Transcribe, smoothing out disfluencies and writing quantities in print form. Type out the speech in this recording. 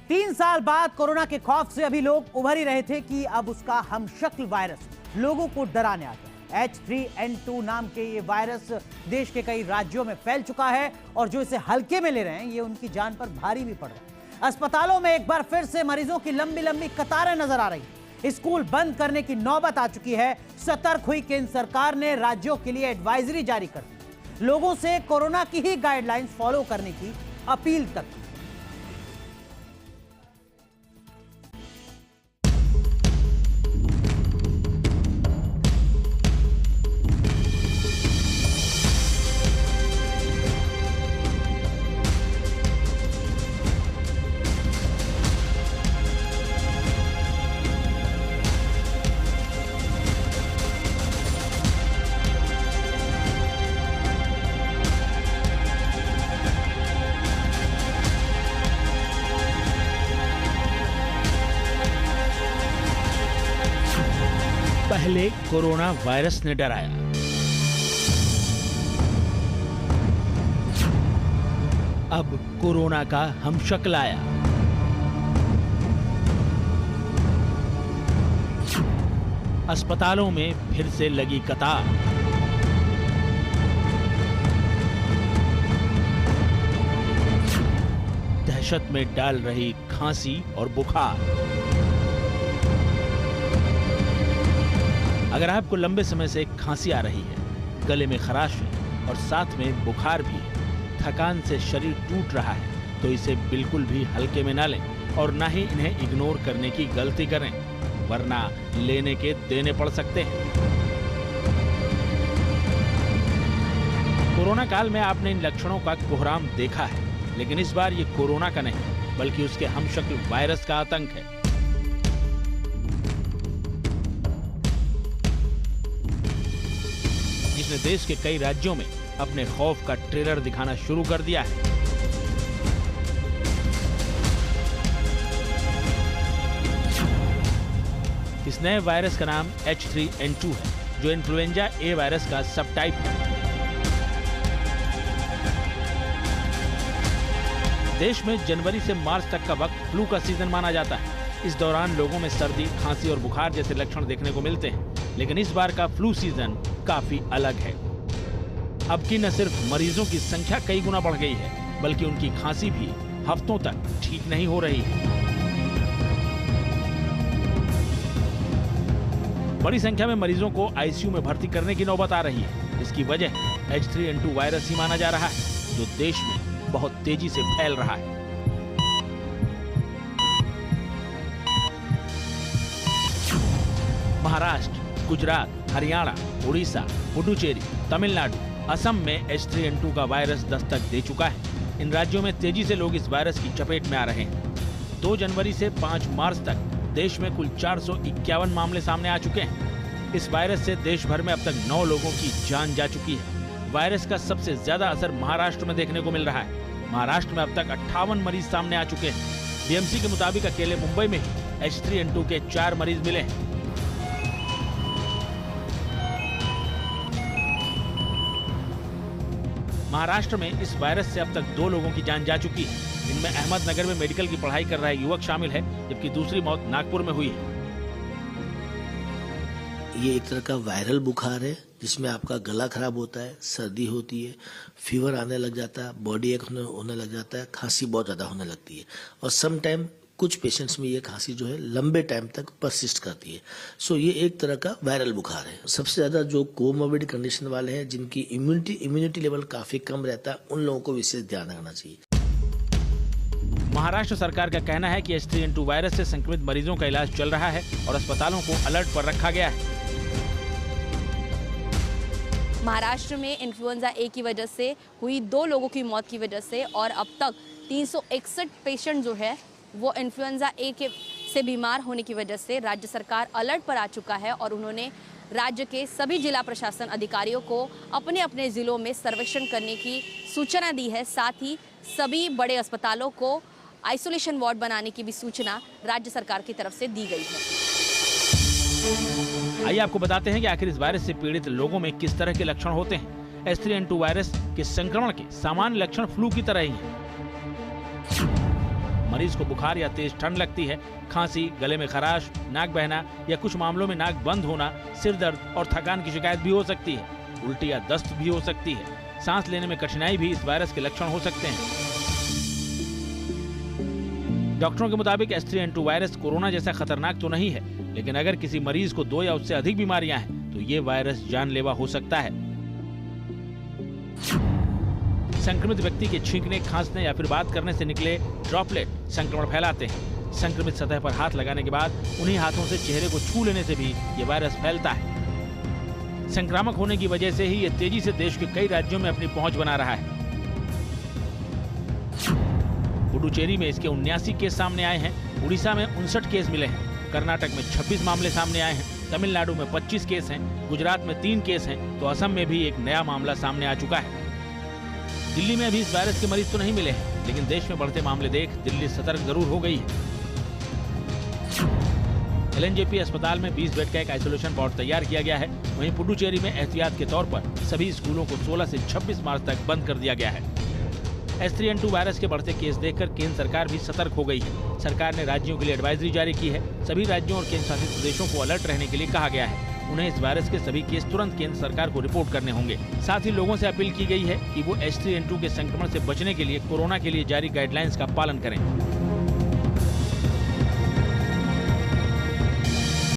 3 साल बाद कोरोना के खौफ से अभी लोग उभर ही रहे थे कि अब उसका हमशक्ल वायरस लोगों को डराने आ गया। H3N2 नाम के ये वायरस देश के कई राज्यों में फैल चुका है और जो इसे हल्के में ले रहे हैं ये उनकी जान पर भारी भी पड़ रहा है। अस्पतालों में एक बार फिर से मरीजों की लंबी लंबी कतारें नजर आ रही हैं। स्कूल बंद करने की नौबत आ चुकी है। सतर्क हुई केंद्र सरकार ने राज्यों के लिए एडवाइजरी जारी कर दी। लोगों से कोरोना की ही गाइडलाइंस फॉलो करने की अपील तक। पहले कोरोना वायरस ने डराया, अब कोरोना का हमशक्ल आया। अस्पतालों में फिर से लगी कतार। दहशत में डाल रही खांसी और बुखार। अगर आपको लंबे समय से खांसी आ रही है, गले में खराश है और साथ में बुखार भी है, थकान से शरीर टूट रहा है, तो इसे बिल्कुल भी हल्के में ना लें और ना ही इन्हें इग्नोर करने की गलती करें, वरना लेने के देने पड़ सकते हैं। कोरोना काल में आपने इन लक्षणों का कोहराम देखा है, लेकिन इस बार ये कोरोना का नहीं बल्कि उसके हमशक्ल वायरस का आतंक है। जिसने देश के कई राज्यों में अपने खौफ का ट्रेलर दिखाना शुरू कर दिया है। इस नए वायरस का नाम H3N2 है, जो इन्फ्लुएंजा ए वायरस का सब टाइप है। देश में जनवरी से मार्च तक का वक्त फ्लू का सीजन माना जाता है। इस दौरान लोगों में सर्दी, खांसी और बुखार जैसे लक्षण देखने को मिलते हैं, लेकिन इस बार का फ्लू सीजन काफी अलग है। अब की न सिर्फ मरीजों की संख्या कई गुना बढ़ गई है, बल्कि उनकी खांसी भी हफ्तों तक ठीक नहीं हो रही है। बड़ी संख्या में मरीजों को आईसीयू में भर्ती करने की नौबत आ रही है। इसकी वजह H3N2 वायरस ही माना जा रहा है, जो देश में बहुत तेजी से फैल रहा है। महाराष्ट्र, गुजरात, हरियाणा, उड़ीसा, पुडुचेरी, तमिलनाडु, असम में H3N2 का वायरस दस्तक दे चुका है। इन राज्यों में तेजी से लोग इस वायरस की चपेट में आ रहे हैं। 2 जनवरी से 5 मार्च तक देश में कुल 451 मामले सामने आ चुके हैं। इस वायरस से देश भर में अब तक 9 लोगों की जान जा चुकी है। वायरस का सबसे ज्यादा असर महाराष्ट्र में देखने को मिल रहा है। महाराष्ट्र में अब तक 58 मरीज सामने आ चुके हैं। बीएमसी के मुताबिक अकेले मुंबई में ही H3N2 के 4 मरीज मिले हैं। महाराष्ट्र में इस वायरस से अब तक 2 लोगों की जान जा चुकी है। इनमें अहमदनगर में मेडिकल की पढ़ाई कर रहा युवक शामिल है, जबकि दूसरी मौत नागपुर में हुई है। ये एक तरह का वायरल बुखार है, जिसमें आपका गला खराब होता है, सर्दी होती है, फीवर आने लग जाता है, बॉडी एक होने लग जाता है, खांसी बहुत ज्यादा होने लगती है और सम टाइम कुछ पेशेंट्स में ये खांसी जो है लंबे टाइम तक परसिस्ट करती है। सो ये एक तरह का वायरल बुखार है। सबसे ज्यादा जो कोमोर्बिड कंडीशन वाले हैं, जिनकी इम्यूनिटी लेवल काफी कम रहता है, उन लोगों को विशेष ध्यान रखना चाहिए। महाराष्ट्र सरकार का कहना है कि H3N2 वायरस से संक्रमित मरीजों का इलाज चल रहा है और अस्पतालों को अलर्ट पर रखा गया है। महाराष्ट्र में इन्फ्लुएंजा ए की वजह से हुई 2 लोगों की मौत की वजह से और अब तक 361 पेशेंट जो है वो इन्फ्लुएंजा ए के से बीमार होने की वजह से राज्य सरकार अलर्ट पर आ चुका है और उन्होंने राज्य के सभी जिला प्रशासन अधिकारियों को अपने अपने जिलों में सर्वेक्षण करने की सूचना दी है। साथ ही सभी बड़े अस्पतालों को आइसोलेशन वार्ड बनाने की भी सूचना राज्य सरकार की तरफ से दी गई है। आइए आपको बताते हैं कि आखिर इस वायरस से पीड़ित लोगों में किस तरह के लक्षण होते हैं। H3N2 वायरस के संक्रमण के सामान्य लक्षण फ्लू की तरह ही हैं। मरीज को बुखार या तेज ठंड लगती है, खांसी, गले में खराश, नाक बहना या कुछ मामलों में नाक बंद होना, सिर दर्द और थकान की शिकायत भी हो सकती है। उल्टी या दस्त भी हो सकती है। सांस लेने में कठिनाई भी इस वायरस के लक्षण हो सकते हैं। डॉक्टरों के मुताबिक H3N2 वायरस कोरोना जैसा खतरनाक तो नहीं है, लेकिन अगर किसी मरीज को 2 या उससे अधिक बीमारियां हैं तो ये वायरस जानलेवा हो सकता है। संक्रमित व्यक्ति के छींकने, खांसने या फिर बात करने से निकले ड्रॉपलेट संक्रमण फैलाते हैं। संक्रमित सतह पर हाथ लगाने के बाद उन्हीं हाथों से चेहरे को छू लेने से भी ये वायरस फैलता है। संक्रामक होने की वजह से ही ये तेजी से देश के कई राज्यों में अपनी पहुंच बना रहा है। पुडुचेरी में इसके 79 केस सामने आए हैं। उड़ीसा में 59 केस मिले हैं। कर्नाटक में 26 मामले सामने आए हैं। तमिलनाडु में 25 केस हैं। गुजरात में 3 केस हैं, तो असम में भी एक नया मामला सामने आ चुका है। दिल्ली में अभी इस वायरस के मरीज तो नहीं मिले हैं, लेकिन देश में बढ़ते मामले देख दिल्ली सतर्क जरूर हो गई है। LNJP अस्पताल में 20 बेड का एक आइसोलेशन वार्ड तैयार किया गया है। वहीं पुडुचेरी में एहतियात के तौर पर सभी स्कूलों को 16 से 26 मार्च तक बंद कर दिया गया है। H3N2 वायरस के बढ़ते केस देखकर केंद्र सरकार भी सतर्क हो गई है। सरकार ने राज्यों के लिए एडवाइजरी जारी की है। सभी राज्यों और केंद्र शासित प्रदेशों को अलर्ट रहने के लिए कहा गया है। उन्हें इस वायरस के सभी केस तुरंत केंद्र सरकार को रिपोर्ट करने होंगे। साथ ही लोगों से अपील की गई है कि वो H3N2 के संक्रमण से बचने के लिए कोरोना के लिए जारी गाइडलाइंस का पालन करें।